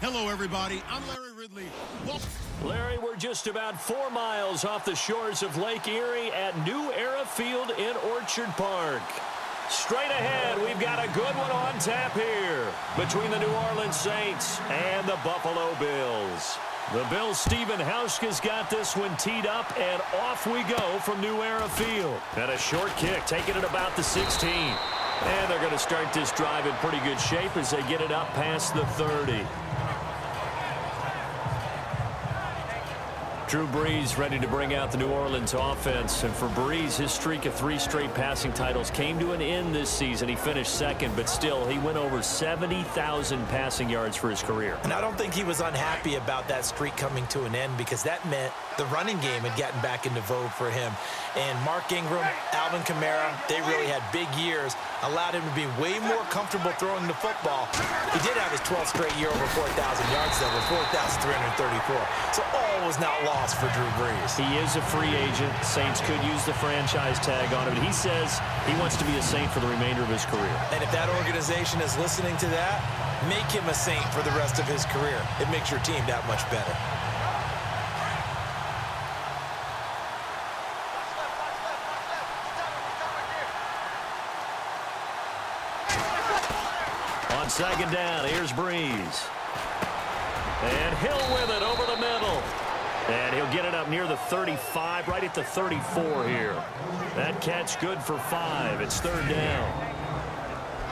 Hello, everybody. I'm Larry Ridley. Larry, we're just about 4 miles off the shores of Lake Erie at New Era Field in Orchard Park. Straight ahead, we've got a good one on tap here between the New Orleans Saints and the Buffalo Bills. The Bills' Stephen Hauschka's got this one teed up, and off we go from New Era Field. And a short kick, taking it about the 16. And they're going to start this drive in pretty good shape as they get it up past the 30. Drew Brees ready to bring out the New Orleans offense. And for Brees, his streak of 3 straight passing titles came to an end this season. He finished second, but still, he went over 70,000 passing yards for his career. And I don't think he was unhappy about that streak coming to an end because that meant the running game had gotten back into vogue for him. And Mark Ingram, Alvin Kamara, they really had big years, allowed him to be way more comfortable throwing the football. He did have his 12th straight year over 4,000 yards, though, with 4,334. So all was not lost for Drew Brees. He is a free agent. Saints could use the franchise tag on him, but he says he wants to be a Saint for the remainder of his career. And if that organization is listening to that, make him a Saint for the rest of his career. It makes your team that much better. On second down, here's Brees. And Hill with it over the middle. And he'll get it up near the 35, right at the 34 here. That catch good for 5. It's 3rd down.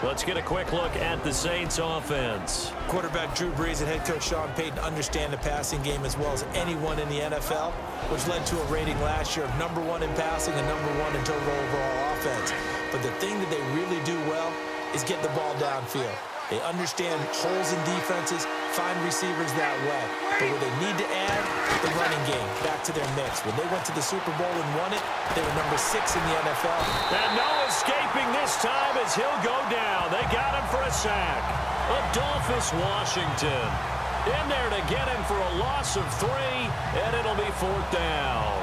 Let's get a quick look at the Saints offense. Quarterback Drew Brees and head coach Sean Payton understand the passing game as well as anyone in the NFL, which led to a rating last year of #1 in passing and #1 in total overall offense. But the thing that they really do well is get the ball downfield. They understand holes in defenses, find receivers that way. But what they need to add, the running game, back to their mix. When they went to the Super Bowl and won it, they were #6 in the NFL. And no escaping this time as he'll go down. They got him for a sack. Adolphus Washington in there to get him for a loss of 3, and it'll be 4th down.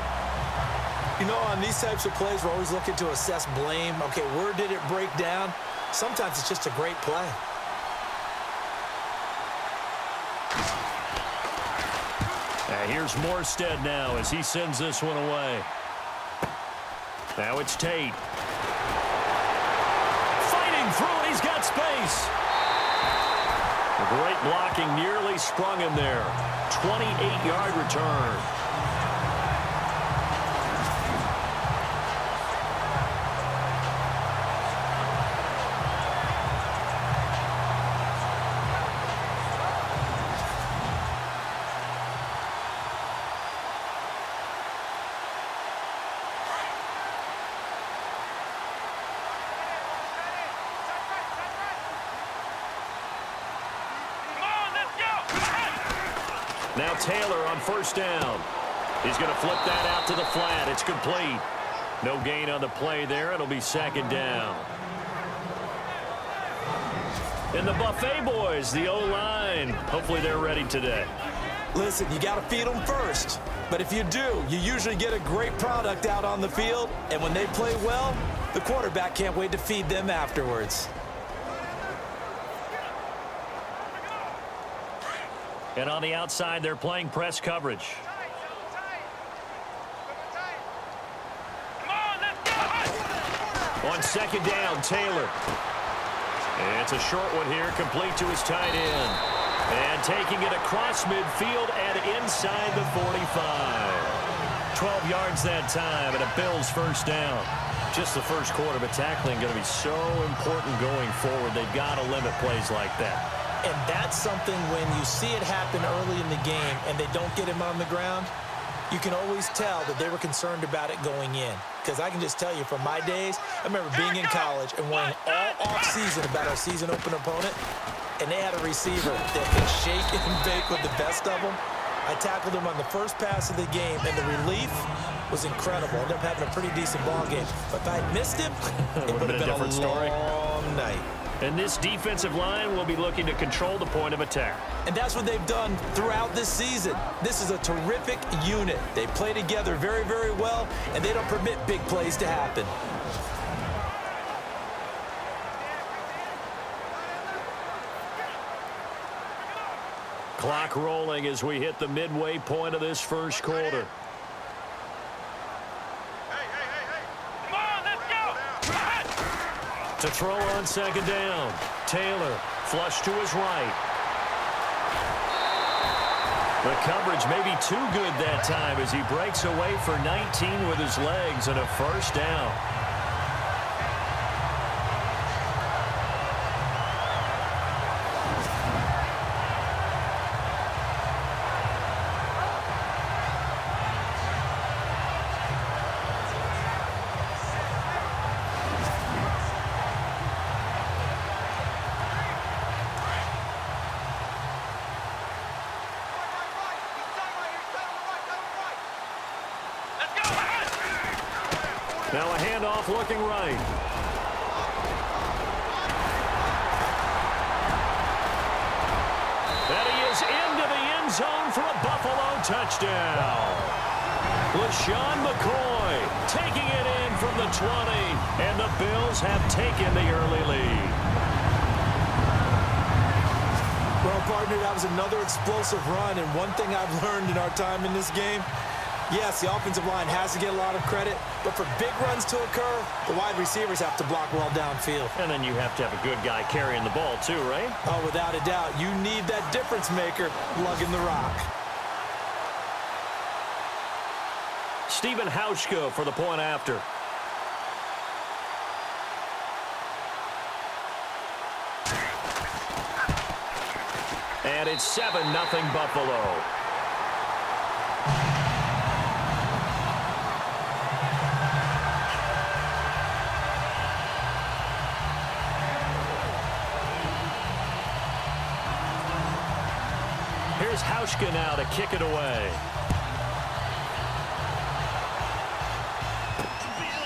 You know, on these types of plays, we're always looking to assess blame. Okay, where did it break down? Sometimes it's just a great play. Here's Morstead now as he sends this one away. Now it's Tate. Fighting through it. He's got space. Great blocking nearly sprung him there. 28-yard return. Now Taylor on 1st down. He's going to flip that out to the flat. It's complete. No gain on the play there. It'll be 2nd down. And the Buffet boys, the O-line, hopefully they're ready today. Listen, you got to feed them first. But if you do, you usually get a great product out on the field. And when they play well, the quarterback can't wait to feed them afterwards. And on the outside, they're playing press coverage. On 2nd down, Taylor. And it's a short one here, complete to his tight end. And taking it across midfield and inside the 45. 12 yards that time, and a Bills 1st down. Just the first quarter, but tackling going to be so important going forward. They've got to limit plays like that. And that's something when you see it happen early in the game and they don't get him on the ground, you can always tell that they were concerned about it going in. Because I can just tell you from my days, I remember being in college and worrying all off-season about our season open opponent, and they had a receiver that could shake and bake with the best of them. I tackled him on the first pass of the game, and the relief was incredible. I ended up having a pretty decent ball game. But if I had missed him, it would have been a long night. And this defensive line will be looking to control the point of attack. And that's what they've done throughout this season. This is a terrific unit. They play together very, very well, and they don't permit big plays to happen. Clock rolling as we hit the midway point of this first quarter. Come on, let's go. To throw on second down. Taylor, flush to his right. The coverage may be too good that time as he breaks away for 19 with his legs and a first down. Now a handoff looking right. And he is into the end zone for a Buffalo touchdown. LaShawn McCoy taking it in from the 20, and the Bills have taken the early lead. Well, partner, that was another explosive run, and one thing I've learned in our time in this game, yes, the offensive line has to get a lot of credit, but for big runs to occur, the wide receivers have to block well downfield. And then you have to have a good guy carrying the ball too, right? Oh, without a doubt. You need that difference maker lugging the rock. Stephen Hauschka for the point after. And it's 7-0 Buffalo. Here's Hauschka now to kick it away.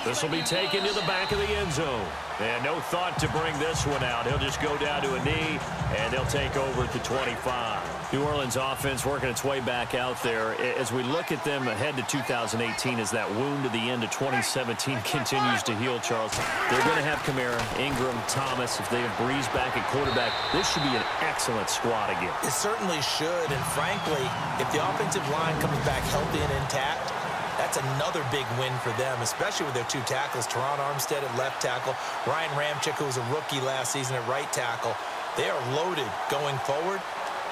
This will be taken to the back of the end zone. And no thought to bring this one out. He'll just go down to a knee, and they'll take over at the 25. New Orleans offense working its way back out there. As we look at them ahead to 2018, as that wound at the end of 2017 continues to heal, Charles, they're going to have Kamara, Ingram, Thomas. If they have Breeze back at quarterback, this should be an excellent squad again. It certainly should, and frankly, if the offensive line comes back healthy and intact, that's another big win for them, especially with their two tackles, Teron Armstead at left tackle, Ryan Ramczyk, who was a rookie last season at right tackle. They are loaded going forward.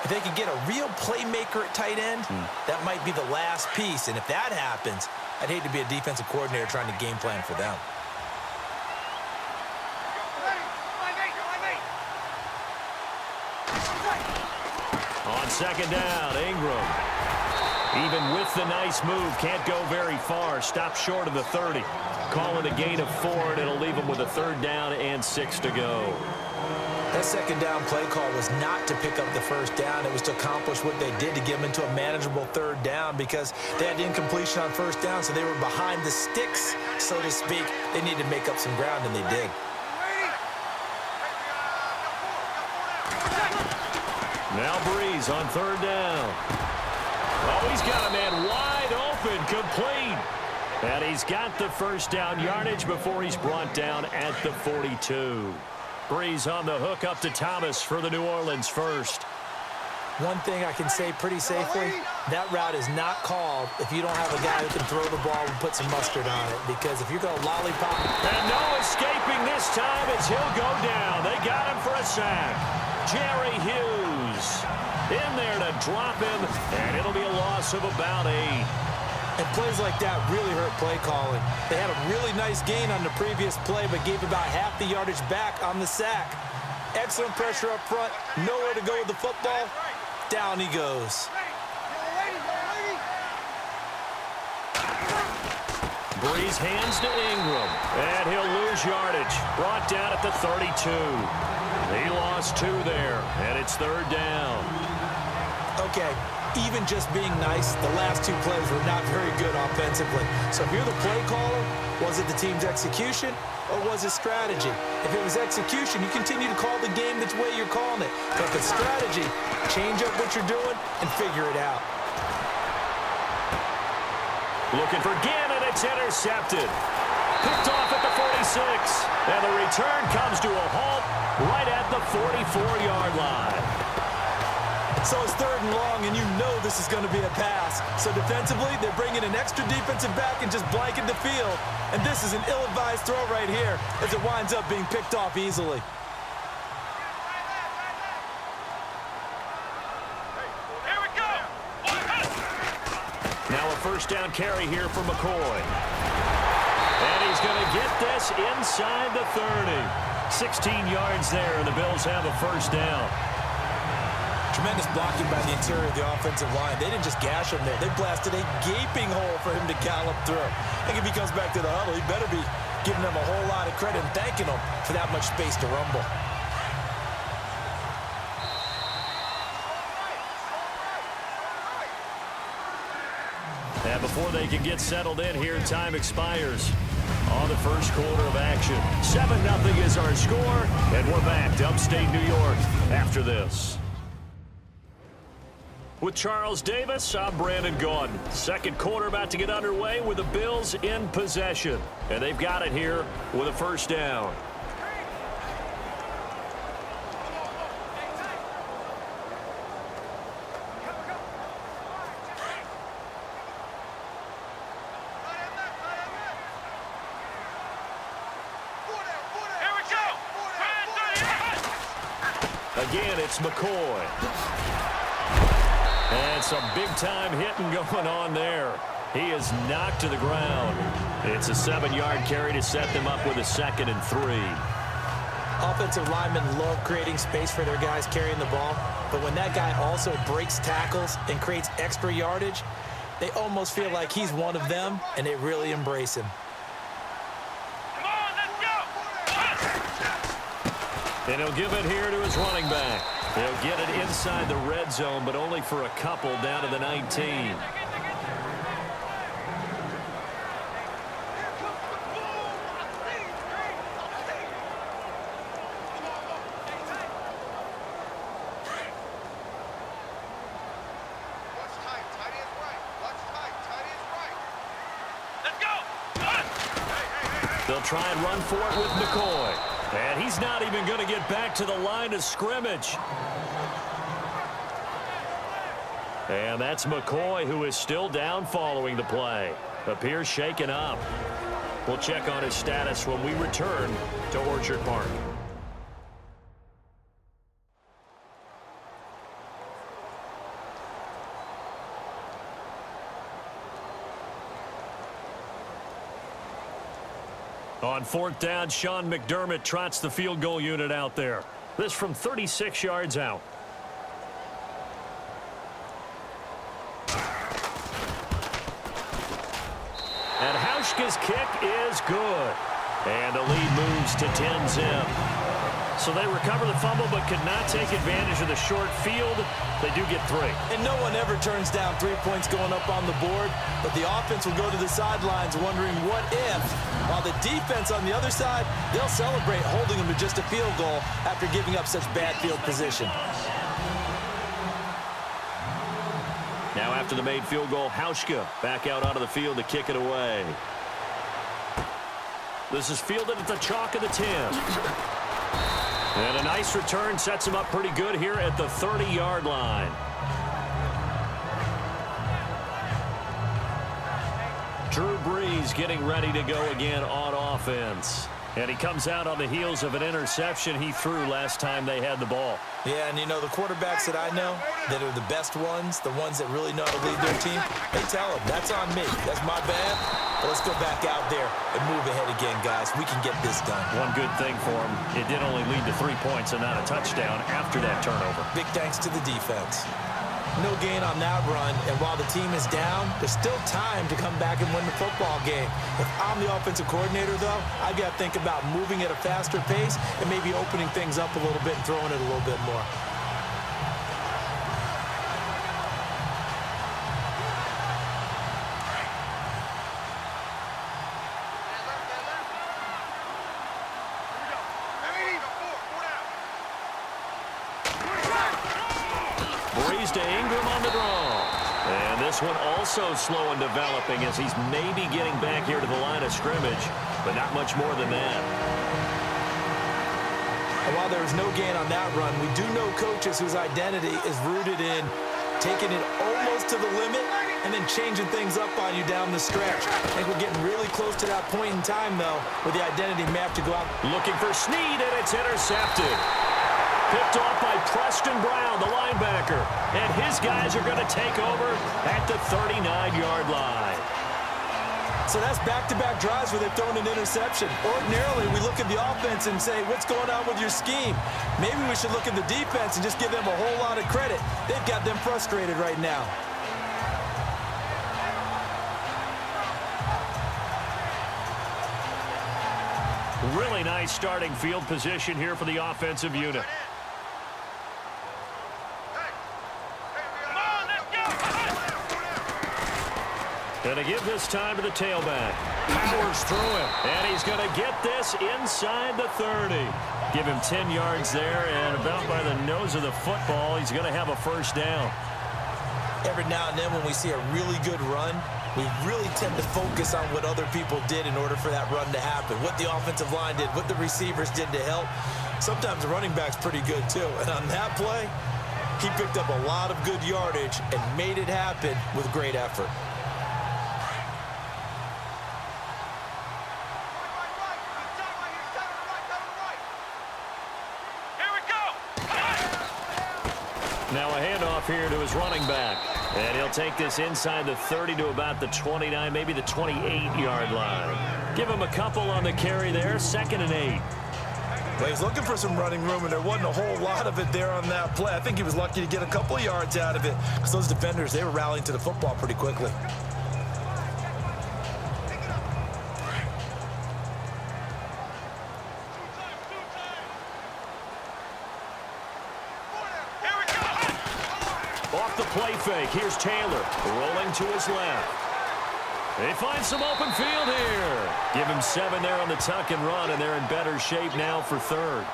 If they could get a real playmaker at tight end, that might be the last piece. And if that happens, I'd hate to be a defensive coordinator trying to game plan for them. On second down, Ingram. Even with the nice move, can't go very far. Stop short of the 30. Calling a gain of 4, and it'll leave him with a third down and 6 to go. That second down play call was not to pick up the first down. It was to accomplish what they did to get them into a manageable third down because they had incompletion on first down, so they were behind the sticks, so to speak. They needed to make up some ground, and they did. Now Breeze on third down. Oh, he's got a man wide open, complete. And he's got the first down yardage before he's brought down at the 42. Breeze on the hook up to Thomas for the New Orleans first. One thing I can say pretty safely, that route is not called if you don't have a guy who can throw the ball and put some mustard on it. Because if you're going to lollipop. And no escaping this time as he'll go down. They got him for a sack. Jerry Hughes in there to drop him, and it'll be a loss of about 8. And plays like that really hurt play calling. They had a really nice gain on the previous play, but gave about half the yardage back on the sack. Excellent pressure up front, nowhere to go with the football. Down he goes. Breeze hands to Ingram, and he'll lose yardage. Brought down at the 32. He lost 2 there, and it's third down. Okay, even just being nice, the last 2 plays were not very good offensively. So if you're the play caller, was it the team's execution or was it strategy? If it was execution, you continue to call the game the way you're calling it. But if it's strategy, change up what you're doing and figure it out. Looking for Gannon, it's intercepted. Picked off at the 46, and the return comes to a halt right at the 44-yard line. So it's 3rd and long, and you know this is going to be a pass. So defensively, they're bringing an extra defensive back and just blanket the field. And this is an ill-advised throw right here as it winds up being picked off easily. Here we go. Now a first down carry here for McCoy. And he's going to get this inside the 30. 16 yards there, and the Bills have a first down. Tremendous blocking by the interior of the offensive line. They didn't just gash him there. They blasted a gaping hole for him to gallop through. I think if he comes back to the huddle, he better be giving them a whole lot of credit and thanking them for that much space to rumble. And before they can get settled in here, time expires on the first quarter of action. 7-0 is our score, and we're back to upstate New York after this. With Charles Davis, I'm Brandon Gaudin. Second quarter about to get underway with the Bills in possession. And they've got it here with a first down. Again, it's McCoy. And some big-time hitting going on there. He is knocked to the ground. It's a 7-yard carry to set them up with a 2nd and 3. Offensive linemen love creating space for their guys carrying the ball, but when that guy also breaks tackles and creates extra yardage, they almost feel like he's one of them, and they really embrace him. Come on, let's go. And he'll give it here to his running back. He'll get it inside the red zone, but only for a couple down to the 19. They'll try and run for it with McCoy. And he's not even going to get back to the line of scrimmage. And that's McCoy, who is still down following the play. Appears shaken up. We'll check on his status when we return to Orchard Park. On 4th down, Sean McDermott trots the field goal unit out there. This from 36 yards out. And Hauschka's kick is good. And the lead moves to 10-zip. So they recover the fumble but could not take advantage of the short field. They do get 3. And no one ever turns down 3 points going up on the board, but the offense will go to the sidelines wondering what if, while the defense on the other side, they'll celebrate holding them to just a field goal after giving up such bad field position. Now after the made field goal, Hauschka back out onto the field to kick it away. This is fielded at the chalk of the 10. And a nice return sets him up pretty good here at the 30-yard line. Drew Brees getting ready to go again on offense. And he comes out on the heels of an interception he threw last time they had the ball. Yeah, and you know, the quarterbacks that I know that are the best ones, the ones that really know how to lead their team, they tell them, that's on me. That's my bad. But let's go back out there and move ahead again, guys. We can get this done. One good thing for him, it did only lead to 3 points and not a touchdown after that turnover. Big thanks to the defense. No gain on that run, and while the team is down, there's still time to come back and win the football game. If I'm the offensive coordinator, though, I've got to think about moving at a faster pace and maybe opening things up a little bit and throwing it a little bit more. Brees to Ingram on the draw. And this one also slow in developing as he's maybe getting back here to the line of scrimmage, but not much more than that. And while there was no gain on that run, we do know coaches whose identity is rooted in taking it almost to the limit and then changing things up on you down the stretch. I think we're getting really close to that point in time, though, where the identity map to go out. Looking for Snead, and it's intercepted. Picked off by Preston Brown, the linebacker. And his guys are going to take over at the 39-yard line. So that's back-to-back drives where they've thrown an interception. Ordinarily, we look at the offense and say, what's going on with your scheme? Maybe we should look at the defense and just give them a whole lot of credit. They've got them frustrated right now. Really nice starting field position here for the offensive unit. Going to give this time to the tailback. Powers through it. And he's going to get this inside the 30. Give him 10 yards there, and about by the nose of the football, he's going to have a first down. Every now and then when we see a really good run, we really tend to focus on what other people did in order for that run to happen, what the offensive line did, what the receivers did to help. Sometimes the running back's pretty good, too. And on that play, he picked up a lot of good yardage and made it happen with great effort. Now a handoff here to his running back. And he'll take this inside the 30 to about the 29, maybe the 28-yard line. Give him a couple on the carry there, 2nd and 8. Well, he's looking for some running room, and there wasn't a whole lot of it there on that play. I think he was lucky to get a couple of yards out of it because those defenders, they were rallying to the football pretty quickly. Off the play fake, here's Taylor rolling to his left. They find some open field here. Give him 7 there on the tuck and run, and they're in better shape now for 3rd.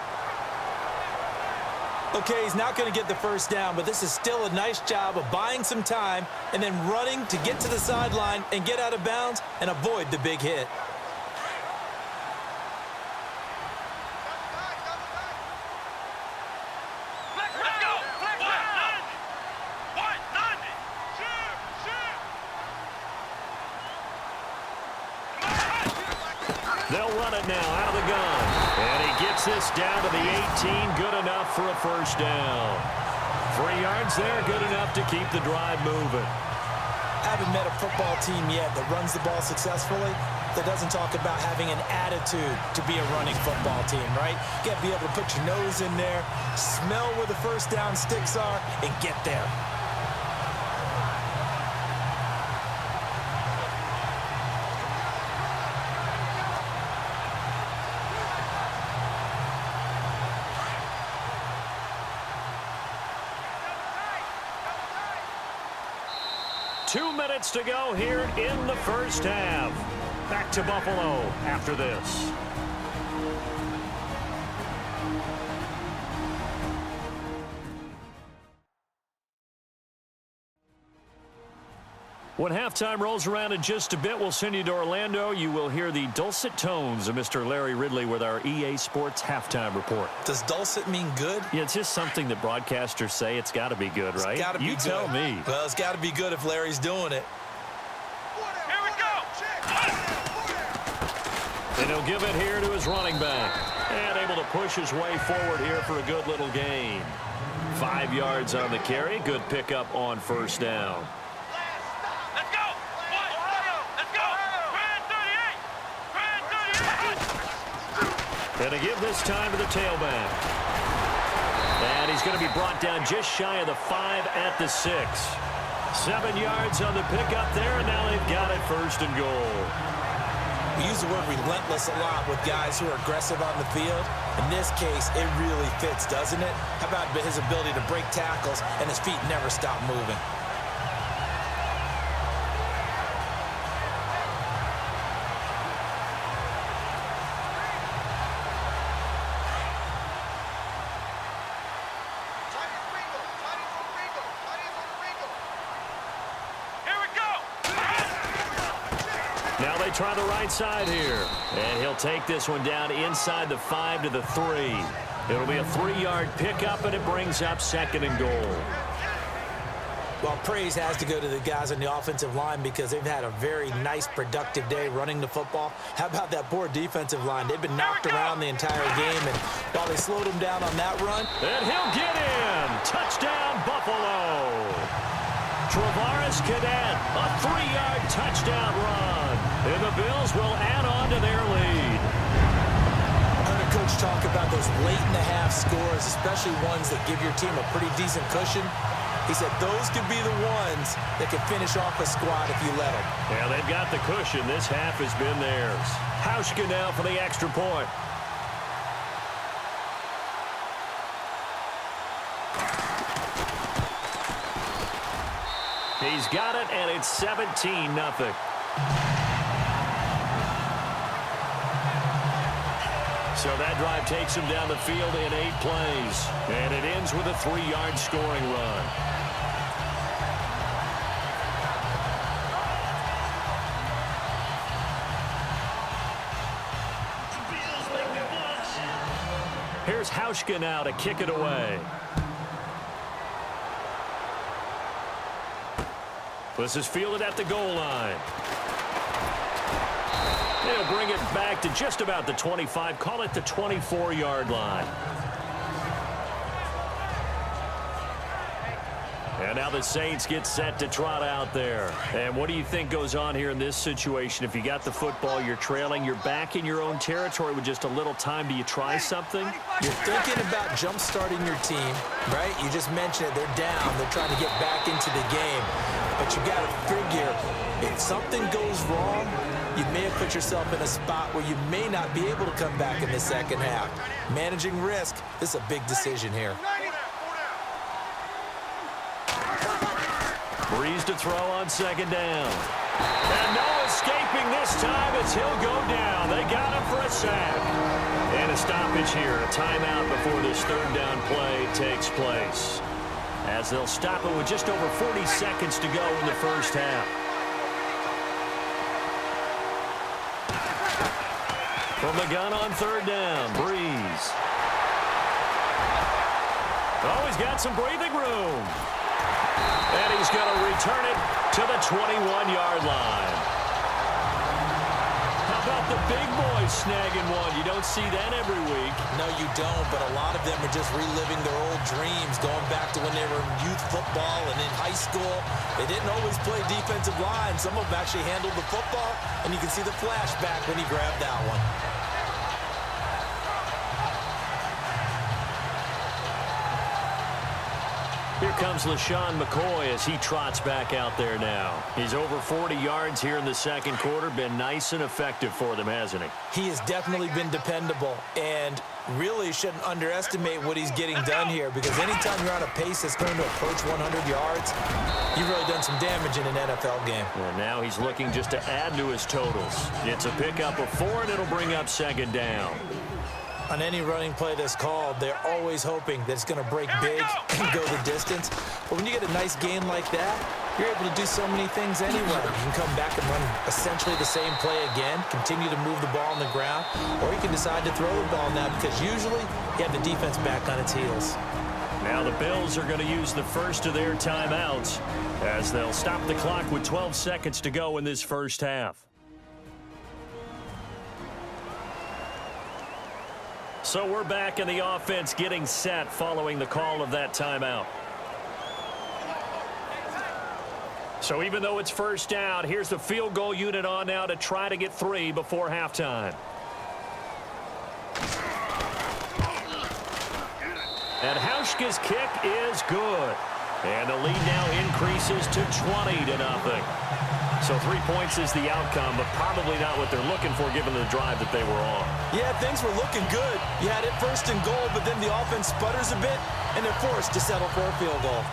Okay, he's not going to get the first down, but this is still a nice job of buying some time and then running to get to the sideline and get out of bounds and avoid the big hit. They'll run it now out of the gun. And he gets this down to the 18. Good enough for a first down. 3 yards there, good enough to keep the drive moving. I haven't met a football team yet that runs the ball successfully that doesn't talk about having an attitude to be a running football team, right? You got to be able to put your nose in there, smell where the first down sticks are, and get there. Two minutes to go here in the first half. Back to Buffalo after this. When halftime rolls around in just a bit, we'll send you to Orlando. You will hear the dulcet tones of Mr. Larry Ridley with our EA Sports halftime report. Does dulcet mean good? Yeah, it's just something that broadcasters say. It's got to be good, right? It's got to be good. You tell me. Well, it's got to be good if Larry's doing it. Here we go. And he'll give it here to his running back. And able to push his way forward here for a good little gain. 5 yards on the carry. Good pickup on first down. Let's go. Let's go. Brand 38. And to give this time to the tailback. And he's going to be brought down just shy of the 5 at the 6. 7 yards on the pickup there, and now they've got it 1st and goal. We use the word relentless a lot with guys who are aggressive on the field. In this case, it really fits, doesn't it? How about his ability to break tackles and his feet never stop moving? Now they try the right side here. And he'll take this one down inside the 5 to the 3. It'll be a 3-yard pickup, and it brings up 2nd and goal. Well, praise has to go to the guys on the offensive line because they've had a very nice, productive day running the football. How about that poor defensive line? They've been knocked around the entire game, and while they slowed them down on that run. And he'll get in. Touchdown, Buffalo. Travaris Cadet, a 3-yard touchdown run. And the Bills will add on to their lead. I heard a coach talk about those late-in-the-half scores, especially ones that give your team a pretty decent cushion. He said those could be the ones that could finish off a squad if you let them. Yeah, they've got the cushion. This half has been theirs. Hauschka now for the extra point. He's got it, and it's 17-0. So that drive takes him down the field in 8 plays. And it ends with a 3-yard scoring run. Here's Hauschka now to kick it away. This is fielded at the goal line. They'll bring it back to just about the 25. Call it the 24-yard line. And now the Saints get set to trot out there. And what do you think goes on here in this situation? If you got the football, you're trailing, you're back in your own territory with just a little time. Do you try something? You're thinking about jump-starting your team, right? You just mentioned it. They're down. They're trying to get back into the game. But you got to figure, if something goes wrong, you may have put yourself in a spot where you may not be able to come back in the second half. Managing risk, this is a big decision here. Breeze to throw on 2nd down. And no escaping this time as he'll go down. They got him for a sack. And a stoppage here, a timeout before this 3rd down play takes place. As they'll stop it with just over 40 seconds to go in the first half. From the gun on 3rd down, Breeze. Oh, he's got some breathing room. And he's going to return it to the 21-yard line. How about the big boys snagging one? You don't see that every week. No, you don't, but a lot of them are just reliving their old dreams, going back to when they were in youth football and in high school. They didn't always play defensive line. Some of them actually handled the football, and you can see the flashback when he grabbed that one. Here comes LaShawn McCoy as he trots back out there now. He's over 40 yards here in the 2nd quarter. Been nice and effective for them, hasn't he? He has definitely been dependable, and really shouldn't underestimate what he's getting done here, because anytime you're on a pace that's going to approach 100 yards, you've really done some damage in an NFL game. And now he's looking just to add to his totals. It's a pickup of 4, and it'll bring up 2nd down. On any running play that's called, they're always hoping that it's going to break big and go the distance. But when you get a nice gain like that, you're able to do so many things anyway. You can come back and run essentially the same play again, continue to move the ball on the ground, or you can decide to throw the ball now because usually you have the defense back on its heels. Now the Bills are going to use the first of their timeouts as they'll stop the clock with 12 seconds to go in this first half. So we're back in the offense getting set following the call of that timeout. So even though it's 1st down, here's the field goal unit on now to try to get 3 before halftime. And Hauschka's kick is good. And the lead now increases to 20-0. So 3 points is the outcome, but probably not what they're looking for given the drive that they were on. Yeah, things were looking good. You had it 1st and goal, but then the offense sputters a bit, and they're forced to settle for a field goal.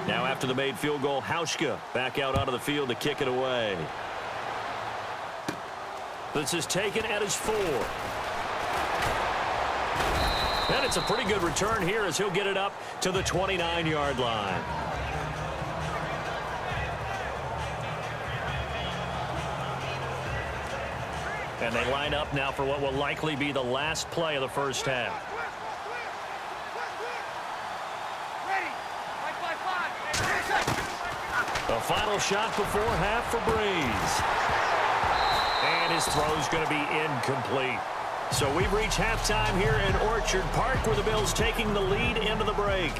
Now after the made field goal, Hauschka back out onto the field to kick it away. This is taken at his 4. And it's a pretty good return here as he'll get it up to the 29-yard line. And they line up now for what will likely be the last play of the first half. The final shot before half for Breeze. And his throw's going to be incomplete. So we've reached halftime here in Orchard Park, where the Bills taking the lead into the break.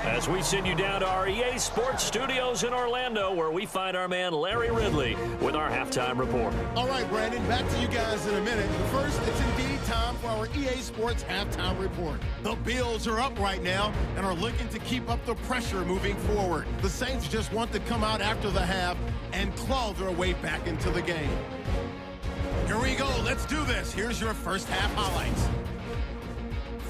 As we send you down to our EA Sports Studios in Orlando, where we find our man Larry Ridley with our halftime report. All right, Brandon, back to you guys in a minute. But first, it's indeed time for our EA Sports halftime report. The Bills are up right now and are looking to keep up the pressure moving forward. The Saints just want to come out after the half and claw their way back into the game. Here we go. Let's do this. Here's your first half highlights.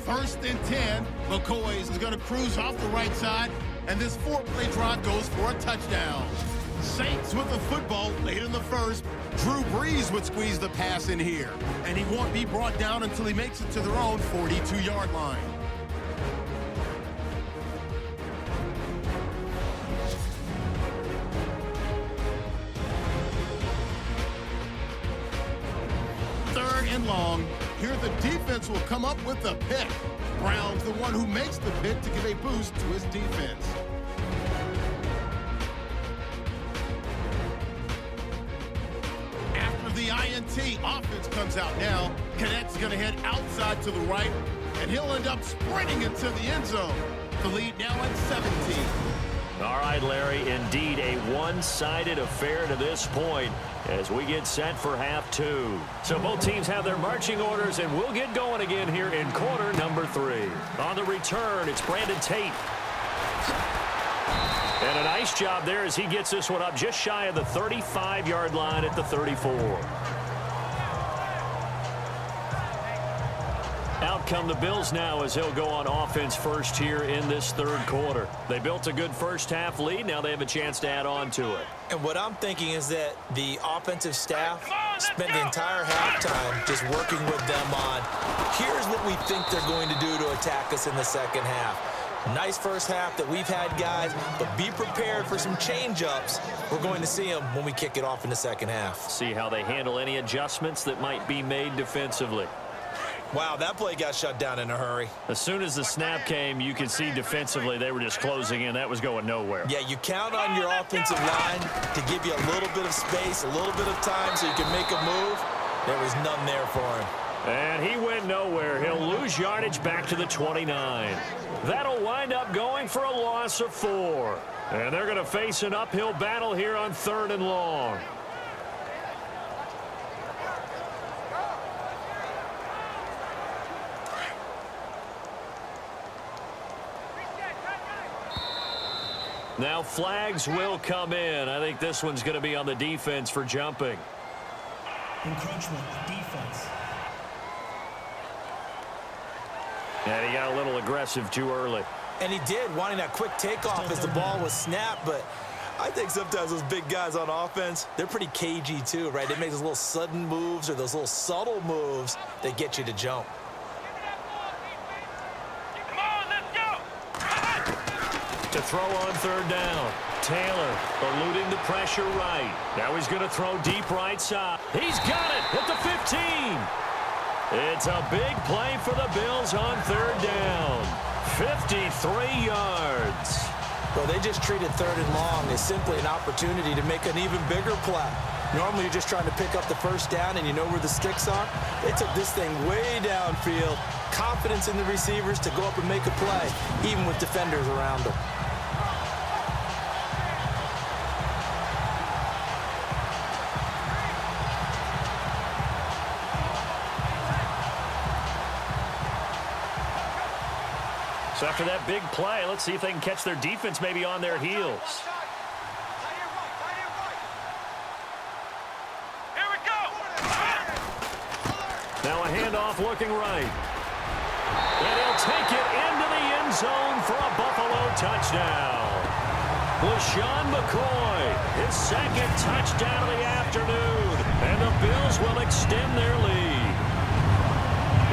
1st and 10. McCoy is going to cruise off the right side, and this 4-play drive goes for a touchdown. Saints with the football late in the first. Drew Brees would squeeze the pass in here, and he won't be brought down until he makes it to their own 42-yard line. And long. Here the defense will come up with the pick. Brown's the one who makes the pick to give a boost to his defense. After the INT, offense comes out now. Cadet's going to head outside to the right, and he'll end up sprinting into the end zone. The lead now at 17. All right, Larry, indeed a one-sided affair to this point as we get set for half two. So both teams have their marching orders, and we'll get going again here in quarter number 3. On the return, it's Brandon Tate. And a nice job there as he gets this one up just shy of the 35-yard line at the 34. Out come the Bills now as they'll go on offense first here in this third quarter. They built a good first half lead. Now they have a chance to add on to it. And what I'm thinking is that the offensive staff spent the entire halftime just working with them on, here's what we think they're going to do to attack us in the second half. Nice first half that we've had, guys, but be prepared for some change-ups. We're going to see them when we kick it off in the second half. See how they handle any adjustments that might be made defensively. Wow, that play got shut down in a hurry. As soon as the snap came, you could see defensively they were just closing in. That was going nowhere. Yeah, you count on your offensive line to give you a little bit of space, a little bit of time so you can make a move. There was none there for him. And he went nowhere. He'll lose yardage back to the 29. That'll wind up going for a loss of 4. And they're going to face an uphill battle here on 3rd and long. Now flags will come in. I think this one's going to be on the defense for jumping. Encroachment, defense. And he got a little aggressive too early. And he did, wanting that quick takeoff as the ball was snapped. But I think sometimes those big guys on offense, they're pretty cagey too, right? They make those little sudden moves or those little subtle moves that get you to jump. To throw on 3rd down. Taylor eluding the pressure right. Now he's going to throw deep right side. He's got it at the 15. It's a big play for the Bills on 3rd down. 53 yards. Well, they just treated 3rd and long as simply an opportunity to make an even bigger play. Normally you're just trying to pick up the first down and you know where the sticks are. They took this thing way downfield. Confidence in the receivers to go up and make a play, even with defenders around them. So after that big play, let's see if they can catch their defense maybe on their heels. Here we go. Now a handoff looking right. And he'll take it into the end zone for a Buffalo touchdown. LaShawn McCoy, his 2nd touchdown of the afternoon. And the Bills will extend their lead.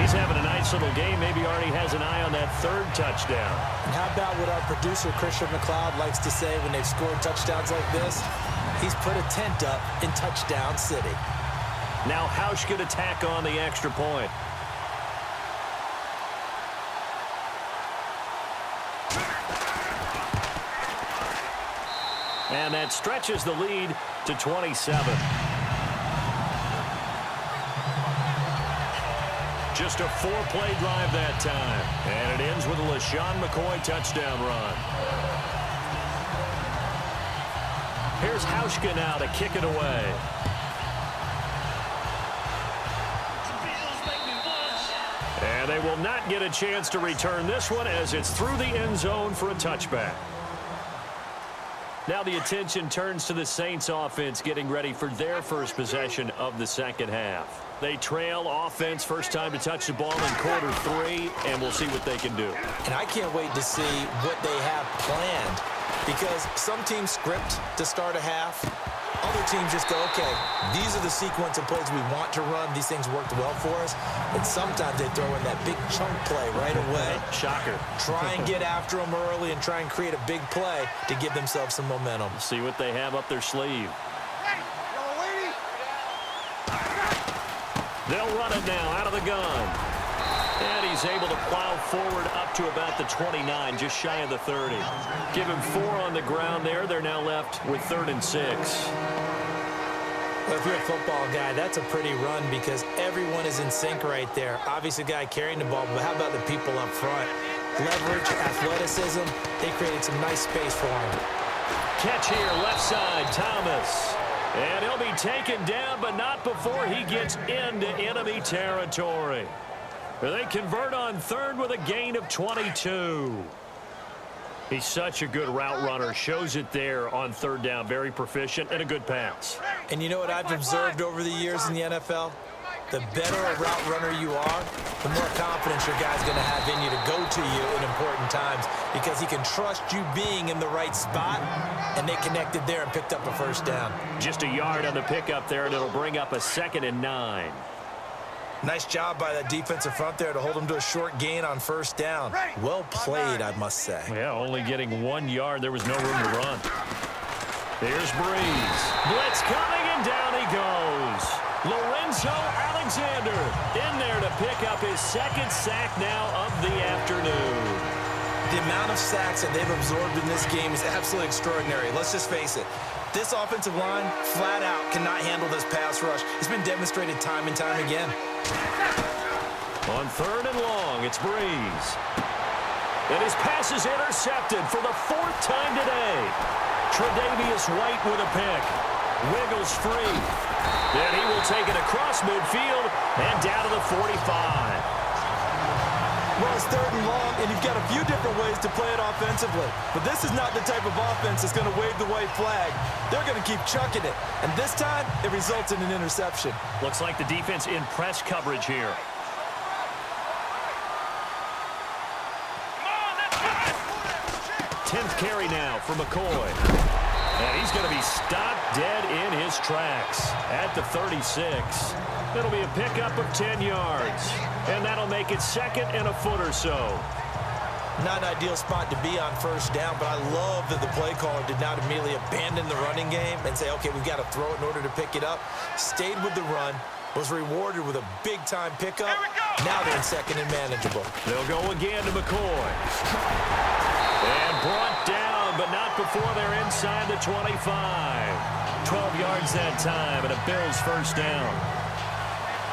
He's having a nice little game. Maybe already has an eye on that 3rd touchdown. And how about what our producer, Christian McLeod, likes to say when they've scored touchdowns like this? He's put a tent up in Touchdown City. Now Hausch could attack on the extra point. And that stretches the lead to 27. Just a 4-play drive that time. And it ends with a LaShawn McCoy touchdown run. Here's Hauschka now to kick it away. And they will not get a chance to return this one as it's through the end zone for a touchback. Now the attention turns to the Saints offense getting ready for their first possession of the second half. They trail offense first time to touch the ball in quarter 3, and we'll see what they can do. And I can't wait to see what they have planned, because some teams script to start a half. Other teams just go, okay, these are the sequence of plays we want to run. These things worked well for us. And sometimes they throw in that big chunk play right away. Shocker. Try and get after them early and try and create a big play to give themselves some momentum. See what they have up their sleeve. They'll run it now out of the gun. And he's able to plow forward up to about the 29, just shy of the 30. Give him 4 on the ground there. They're now left with 3rd and 6. Well, if you're a football guy, that's a pretty run because everyone is in sync right there. Obviously, the guy carrying the ball, but how about the people up front? Leverage, athleticism, they created some nice space for him. Catch here, left side, Thomas. And he'll be taken down, but not before he gets into enemy territory. They convert on 3rd with a gain of 22. He's such a good route runner. Shows it there on 3rd down. Very proficient and a good pass. And you know what I've observed over the years in the NFL? The better a route runner you are, the more confidence your guy's going to have in you to go to you in important times because he can trust you being in the right spot, and they connected there and picked up a 1st down. Just a yard on the pickup there, and it'll bring up a 2nd and 9. Nice job by that defensive front there to hold him to a short gain on 1st down. Well played, I must say. Yeah, only getting 1 yard. There was no room to run. Here's Breeze. Blitz coming, and down he goes. Lorenzo Alexander in there to pick up his 2nd sack now of the afternoon. The amount of sacks that they've absorbed in this game is absolutely extraordinary. Let's just face it. This offensive line, flat out, cannot handle this pass rush. It's been demonstrated time and time again. On 3rd and long, it's Breeze. And his pass is intercepted for the 4th time today. Tre'Davious White with a pick. Wiggles free. Then he will take it across midfield and down to the 45. Well, it's 3rd and long, and you've got a few different ways to play it offensively. But this is not the type of offense that's going to wave the white flag. They're going to keep chucking it. And this time, it results in an interception. Looks like the defense in press coverage here. Tenth carry now for McCoy. And he's going to be stopped dead in his tracks at the 36. It'll be a pickup of 10 yards. And that'll make it 2nd and a foot or so. Not an ideal spot to be on 1st down, but I love that the play caller did not immediately abandon the running game and say, okay, we've got to throw it in order to pick it up. Stayed with the run, was rewarded with a big-time pickup. Now they're in 2nd and manageable. They'll go again to McCoy. And brought down, but not before they're inside the 25. 12 yards that time, and a Bills 1st down.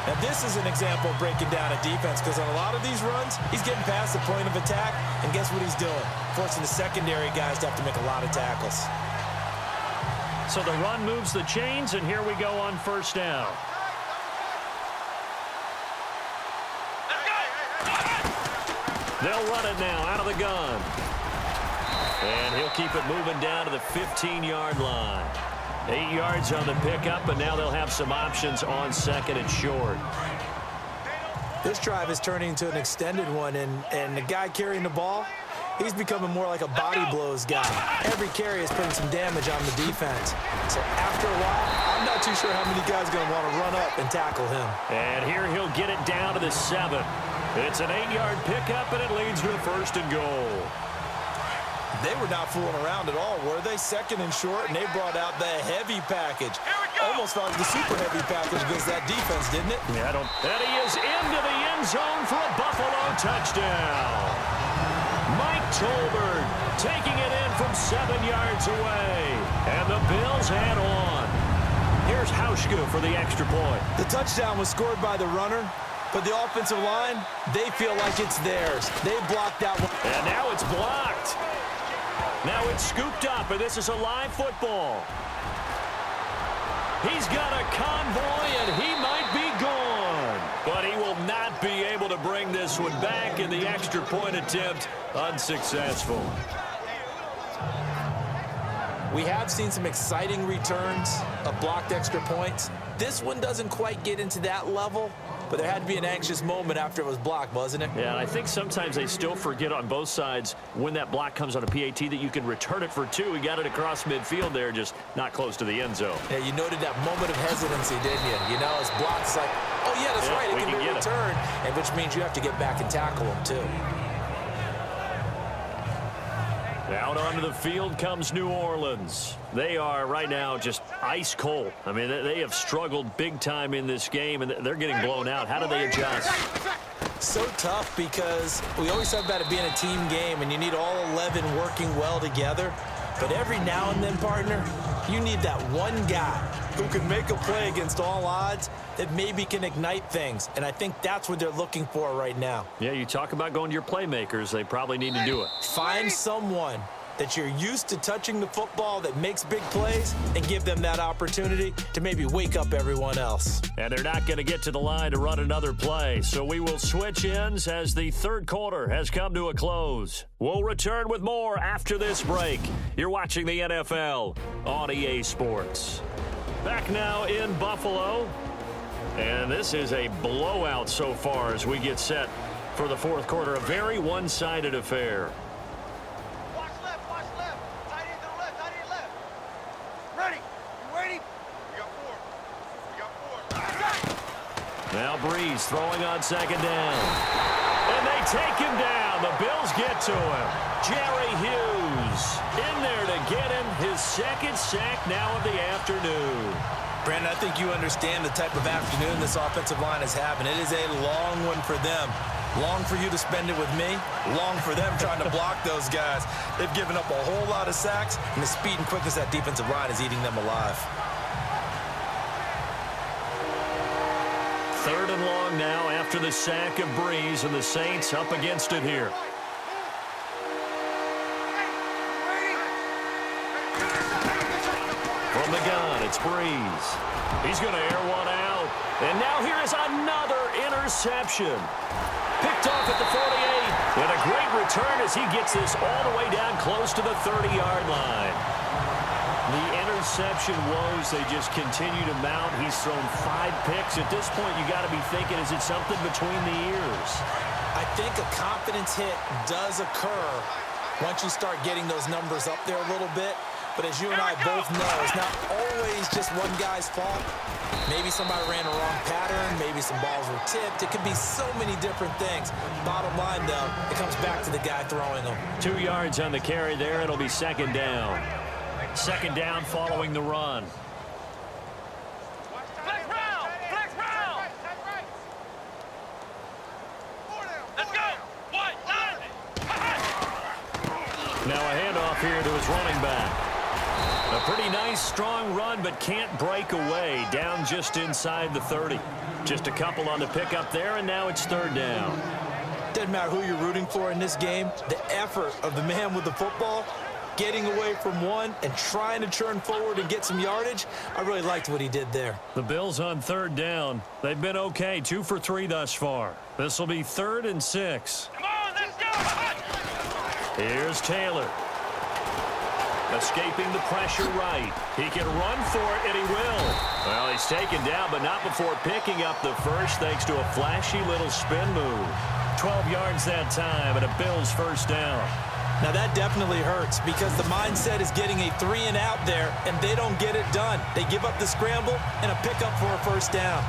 Now, this is an example of breaking down a defense because on a lot of these runs, he's getting past the point of attack, and guess what he's doing? Forcing the secondary guys to have to make a lot of tackles. So the run moves the chains, and here we go on 1st down. They'll run it now out of the gun. And he'll keep it moving down to the 15-yard line. 8 yards on the pickup, and now they'll have some options on 2nd and short. This drive is turning into an extended one, and the guy carrying the ball, he's becoming more like a body blows guy. Every carry is putting some damage on the defense. So after a while, I'm not too sure how many guys are going to want to run up and tackle him. And here he'll get it down to the 7. It's an 8-yard pickup, and it leads to a 1st and goal. They were not fooling around at all, were they? 2nd and short, and they brought out the heavy package. almost felt like the super heavy package against that defense, didn't it? Yeah, and he is into the end zone for a Buffalo touchdown. Mike Tolbert taking it in from 7 yards away. And the Bills head on. Here's Hauschka for the extra point. The touchdown was scored by the runner, but the offensive line, they feel like it's theirs. They blocked that one. And now it's blocked. Now it's scooped up, and this is a live football. He's got a convoy, and he might be gone. But he will not be able to bring this one back, in the extra point attempt unsuccessful. We have seen some exciting returns of blocked extra points. This one doesn't quite get into that level, but there had to be an anxious moment after it was blocked, wasn't it? Yeah, and I think sometimes they still forget on both sides when that block comes on a PAT that you can return it for 2. He got it across midfield there, just not close to the end zone. Yeah, you noted that moment of hesitancy, didn't you? You know, it's blocked, it's like, oh, yeah, that's right, it can be returned, and which means you have to get back and tackle him, too. Out onto the field comes New Orleans. They are right now just ice cold. I mean, they have struggled big time in this game, and they're getting blown out. How do they adjust? So tough, because we always talk about it being a team game, and you need all 11 working well together. But every now and then, partner, you need that one guy who can make a play against all odds that maybe can ignite things. And I think that's what they're looking for right now. Yeah, you talk about going to your playmakers. They probably need to do it. Find someone that you're used to touching the football that makes big plays and give them that opportunity to maybe wake up everyone else. And they're not going to get to the line to run another play, so we will switch ends as the third quarter has come to a close. We'll return with more after this break. You're watching the NFL on EA Sports. Back now in Buffalo, and this is a blowout so far as we get set for the fourth quarter. A very one-sided affair. Now Breeze throwing on second down. And they take him down. The Bills get to him. Jerry Hughes in there to get him his second sack now of the afternoon. Brandon, I think you understand the type of afternoon this offensive line is having. It is a long one for them. Long for you to spend it with me. Long for them trying to block those guys. They've given up a whole lot of sacks, and the speed and quickness of that defensive line is eating them alive. Third and long now after the sack of Breeze, and the Saints up against it here. From the gun, it's Breeze. He's going to air one out. And now here is another interception. Picked off at the 48. And a great return as he gets this all the way down close to the 30-yard line. The interception woes, they just continue to mount. He's thrown 5 picks. At this point, you got to be thinking, is it something between the ears? I think a confidence hit does occur once you start getting those numbers up there a little bit. But as you and I both know, it's not always just one guy's fault. Maybe somebody ran a wrong pattern. Maybe some balls were tipped. It could be so many different things. Bottom line, though, it comes back to the guy throwing them. 2 yards on the carry there. It'll be second down. Second down following the run. Flex round! Flex round! Let's go! What? Now a handoff here to his running back. A pretty nice, strong run, but can't break away. Down just inside the 30. Just a couple on the pickup there, and now it's third down. Doesn't matter who you're rooting for in this game. The effort of the man with the football, getting away from one and trying to turn forward and get some yardage, I really liked what he did there. The Bills on third down. They've been okay, 2 for 3 thus far. This will be 3rd and 6. Come on, let's go! Here's Taylor. Escaping the pressure right. He can run for it, and he will. Well, he's taken down, but not before picking up the first thanks to a flashy little spin move. 12 yards that time, and a Bills first down. Now that definitely hurts because the mindset is getting a 3 and out there, and they don't get it done. They give up the scramble and a pickup for a first down.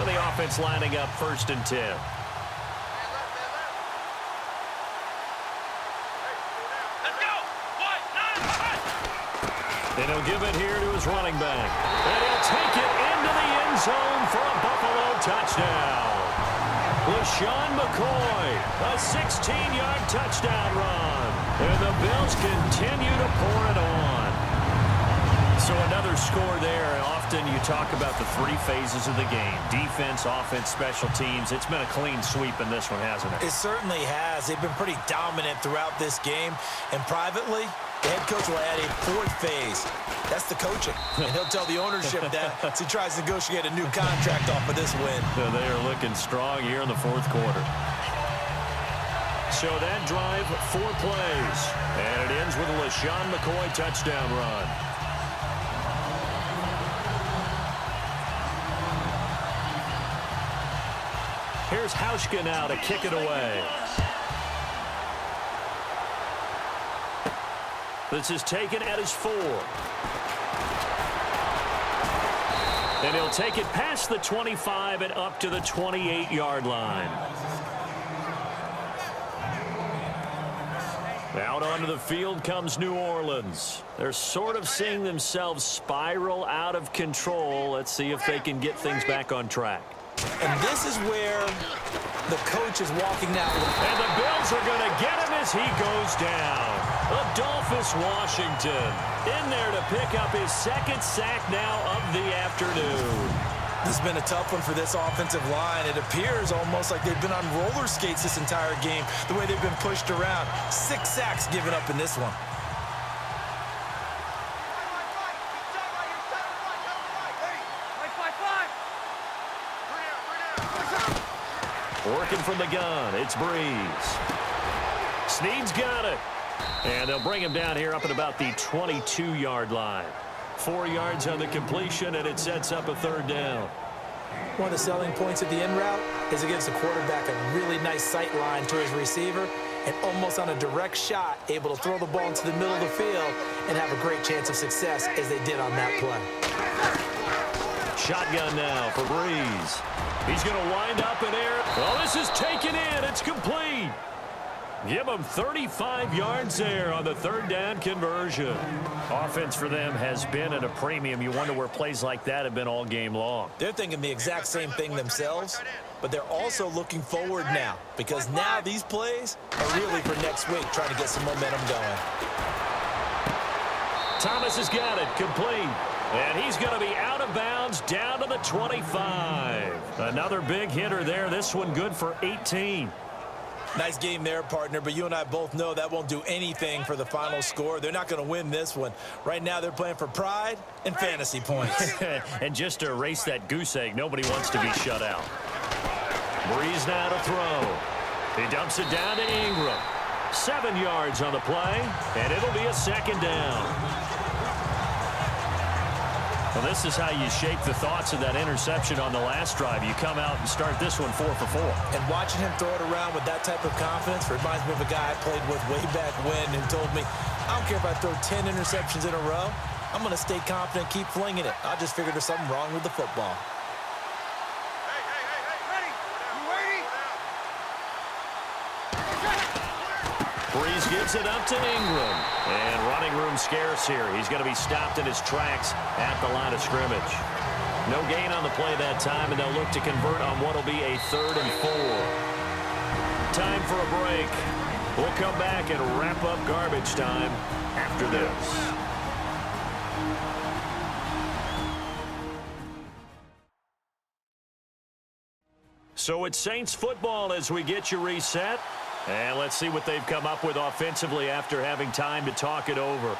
With the offense lining up 1st and 10. And he'll give it here to his running back. And he'll take it into the end zone for a Buffalo touchdown. LaShawn McCoy, a 16-yard touchdown run. And the Bills continue to pour it on. So another score there. And often you talk about the 3 phases of the game. Defense, offense, special teams. It's been a clean sweep in this one, hasn't it? It certainly has. They've been pretty dominant throughout this game. And privately, the head coach will add a 4th phase. That's the coaching. And he'll tell the ownership that as he tries to negotiate a new contract off of this win. So they are looking strong here in the 4th quarter. So that drive, 4 plays. And it ends with a LaShawn McCoy touchdown run. Here's Hauschka now to kick it away. This is taken at his 4. And he'll take it past the 25 and up to the 28-yard line. Out onto the field comes New Orleans. They're sort of seeing themselves spiral out of control. Let's see if they can get things back on track. And this is where the coach is walking now. And the Bills are going to get him as he goes down. Adolphus Washington in there to pick up his 2nd sack now of the afternoon. This has been a tough one for this offensive line. It appears almost like they've been on roller skates this entire game, the way they've been pushed around. 6 sacks given up in this one. Working from the gun, it's Breeze. Snead's got it. And they'll bring him down here up at about the 22-yard line. 4 yards on the completion, and it sets up a 3rd down. One of the selling points of the in route is it gives the quarterback a really nice sight line to his receiver and almost on a direct shot able to throw the ball into the middle of the field and have a great chance of success as they did on that play. Shotgun now for Breeze. He's going to wind up in air. Well, this is taken in. It's complete. Give them 35 yards there on the 3rd down conversion. Offense for them has been at a premium. You wonder where plays like that have been all game long. They're thinking the exact same thing themselves, but they're also looking forward now because now these plays are really for next week, trying to get some momentum going. Thomas has got it complete. And he's going to be out of bounds down to the 25. Another big hitter there. This one good for 18. Nice game there, partner, but you and I both know that won't do anything for the final score. They're not going to win this one. Right now they're playing for pride and fantasy points. And just to erase that goose egg, nobody wants to be shut out. Breeze now to throw. He dumps it down to Ingram. 7 yards on the play, and it'll be a 2nd down. Well, this is how you shape the thoughts of that interception on the last drive. You come out and start this one 4 for 4. And watching him throw it around with that type of confidence reminds me of a guy I played with way back when who told me, I don't care if I throw 10 interceptions in a row. I'm going to stay confident, keep flinging it. I just figured there's something wrong with the football. Breeze gives it up to Ingram. And running room scarce here. He's going to be stopped in his tracks at the line of scrimmage. No gain on the play that time, and they'll look to convert on what will be a 3rd and 4. Time for a break. We'll come back and wrap up garbage time after this. So it's Saints football as we get you reset. And let's see what they've come up with offensively after having time to talk it over.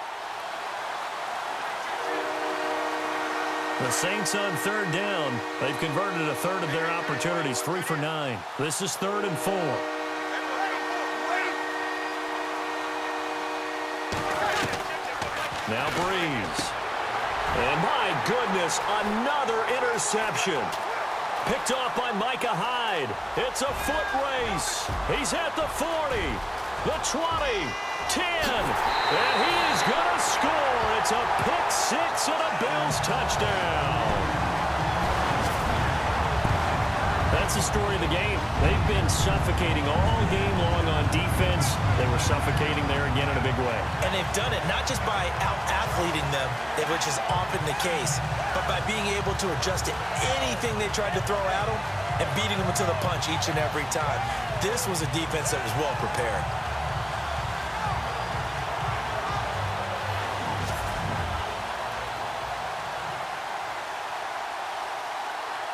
The Saints on 3rd down. They've converted a 1/3 of their opportunities, 3 for 9. This is 3rd and 4. Now Breeze. And my goodness, another interception. Picked off by Micah Hyde. It's a foot race. He's at the 40, the 20, 10, and he is going to score. It's a pick 6 and a Bills touchdown. that's the story of the game. They've been suffocating all game long on defense. They were suffocating there again in a big way. And they've done it not just by out-athleting them, which is often the case, but by being able to adjust to anything they tried to throw at them and beating them to the punch each and every time. This was a defense that was well prepared.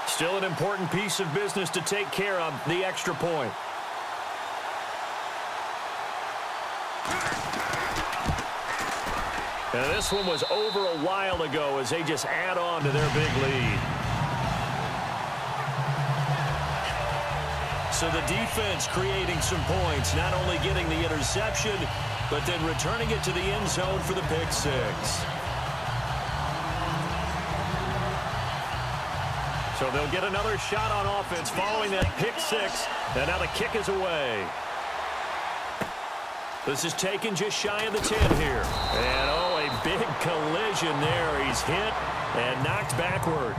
Still an important piece of business to take care of, the extra point. And this one was over a while ago as they just add on to their big lead. So the defense creating some points, not only getting the interception, but then returning it to the end zone for the pick six. So they'll get another shot on offense following that pick six. And now the kick is away. This is taken just shy of the 10 here. And, oh, a big collision there. He's hit and knocked backward.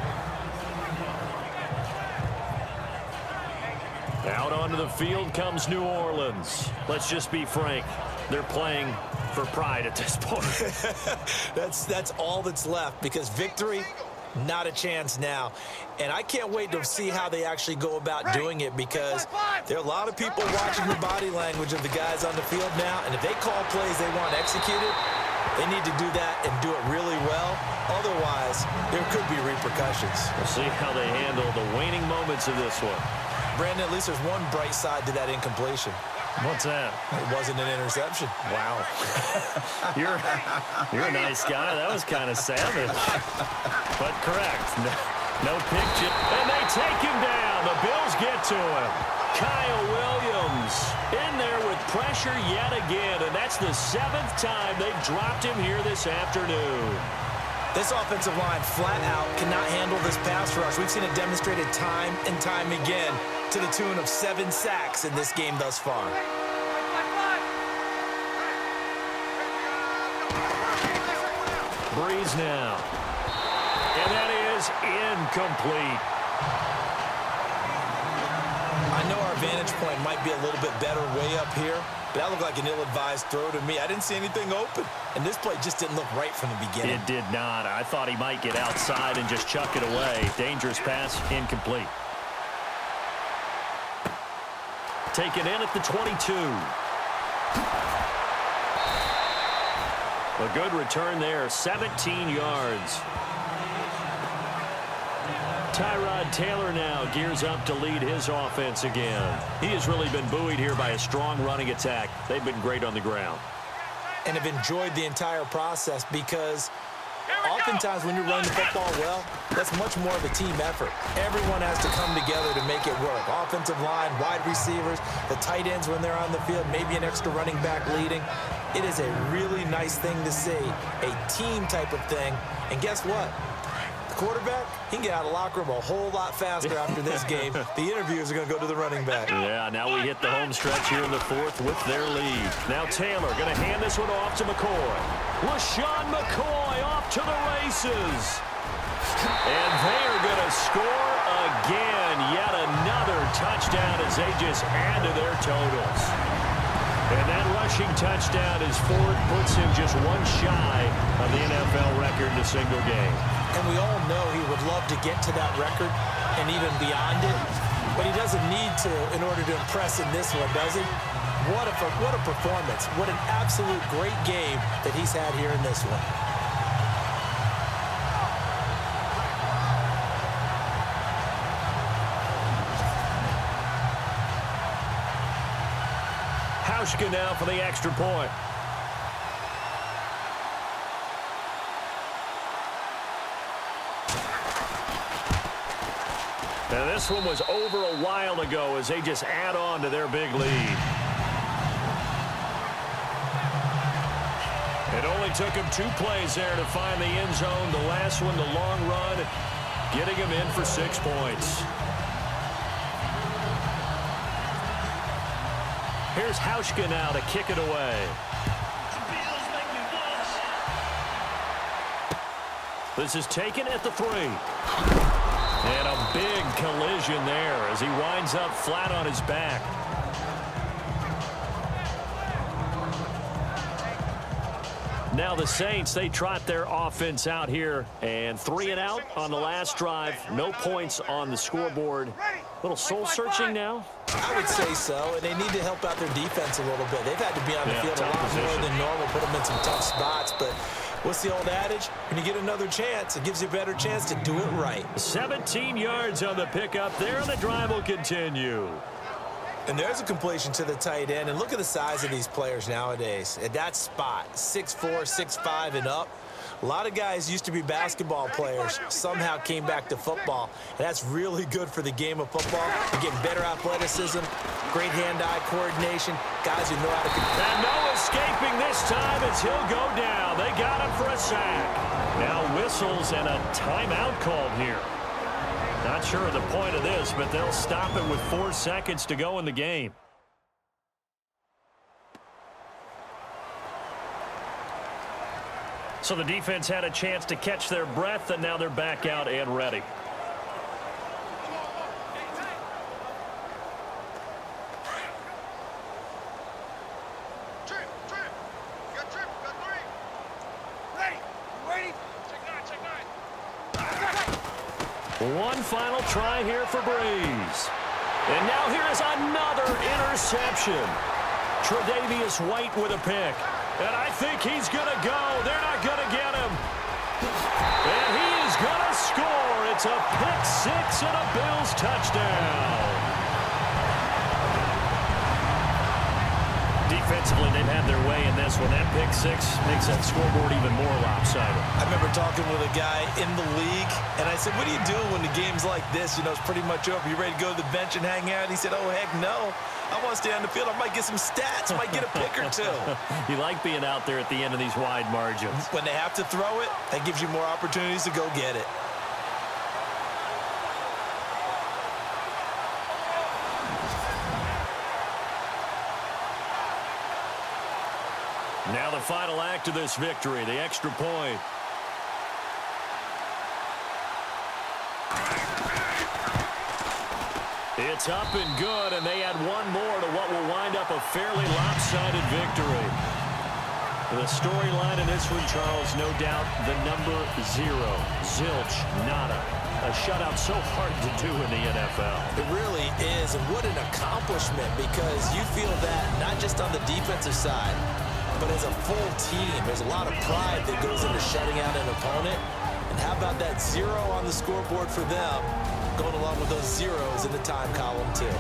Out onto the field comes New Orleans. Let's just be frank. They're playing for pride at this point. That's all that's left, because victory, not a chance now. And I can't wait to see how they actually go about doing it, because there are a lot of people watching the body language of the guys on the field now, and if they call plays they want executed, they need to do that and do it really well. Otherwise, there could be repercussions. We'll see how they handle the waning moments of this one. Brandon, at least there's one bright side to that incompletion. What's that? It wasn't an interception. Wow. You're a nice guy. That was kind of savage. But correct. No picture. And they take him down. The Bills get to him. Kyle Williams in there with pressure yet again. And that's the 7th time they've dropped him here this afternoon. This offensive line flat out cannot handle this pass rush. We've seen it demonstrated time and time again, to the tune of 7 sacks in this game thus far. Breeze now. And that is incomplete. I know our vantage point might be a little bit better way up here, but that looked like an ill-advised throw to me. I didn't see anything open, and this play just didn't look right from the beginning. It did not. I thought he might get outside and just chuck it away. Dangerous pass, incomplete. Taken in at the 22. A good return there, 17 yards. Tyrod Taylor now gears up to lead his offense again. He has really been buoyed here by a strong running attack. They've been great on the ground. And have enjoyed the entire process, because oftentimes when you're running the football well, that's much more of a team effort. Everyone has to come together to make it work. Offensive line, wide receivers, the tight ends when they're on the field, maybe an extra running back leading. It is a really nice thing to see, a team type of thing. And guess what? The quarterback, he can get out of the locker room a whole lot faster after this game. The interviews are going to go to the running back. Yeah, now we hit the home stretch here in the 4th with their lead. Now Taylor going to hand this one off to McCoy. LaShawn McCoy off to the races. And they are going to score again. Yet another touchdown as they just add to their totals. And that rushing touchdown is Ford puts him just one shy of the NFL record in a single game. And we all know he would love to get to that record and even beyond it, but he doesn't need to in order to impress in this one, does he? What a performance. What an absolute great game that he's had here in this one. Hauschka now for the extra point. Now this one was over a while ago as they just add on to their big lead. It only took him 2 plays there to find the end zone. The last one, the long run, getting him in for 6 points. Here's Hauschka now to kick it away. This is taken at the 3. And a big collision there as he winds up flat on his back. Now the Saints, they trot their offense out here, and 3 and out on the last drive. No points on the scoreboard. A little soul-searching now? I would say so, and they need to help out their defense a little bit. They've had to be on the field a lot more than normal, put them in some tough spots, but what's the old adage? When you get another chance, it gives you a better chance to do it right. 17 yards on the pickup there, and the drive will continue. And there's a completion to the tight end. And look at the size of these players nowadays. At that spot, 6'4", 6'5", and up. A lot of guys used to be basketball players, somehow came back to football. And that's really good for the game of football. You're getting better athleticism, great hand-eye coordination, guys who know how to compete. And no escaping this time as he'll go down. They got him for a sack. Now whistles and a timeout called here. Not sure of the point of this, but they'll stop it with 4 seconds to go in the game. So the defense had a chance to catch their breath, and now they're back out and ready. One final try here for Breeze. And now here is another interception. Tre'Davious White with a pick. And I think he's going to go. They're not going to get him. And he is going to score. It's a pick six and a Bills touchdown. Defensively, they've had their way in this one. That pick six makes that scoreboard even more lopsided. I remember talking with a guy in the league, and I said, what do you do when the game's like this? You know, it's pretty much over. You ready to go to the bench and hang out? He said, oh, heck no. I want to stay on the field. I might get some stats. I might get a pick or two. You like being out there at the end of these wide margins. When they have to throw it, that gives you more opportunities to go get it. Now the final act of this victory, the extra point. It's up and good, and they add one more to what will wind up a fairly lopsided victory. The storyline in this one, Charles, no doubt the number 0. Zilch, nada. A shutout so hard to do in the NFL. It really is, and what an accomplishment, because you feel that not just on the defensive side, but as a full team. There's a lot of pride that goes into shutting out an opponent. And how about that 0 on the scoreboard for them, going along with those zeros in the time column too.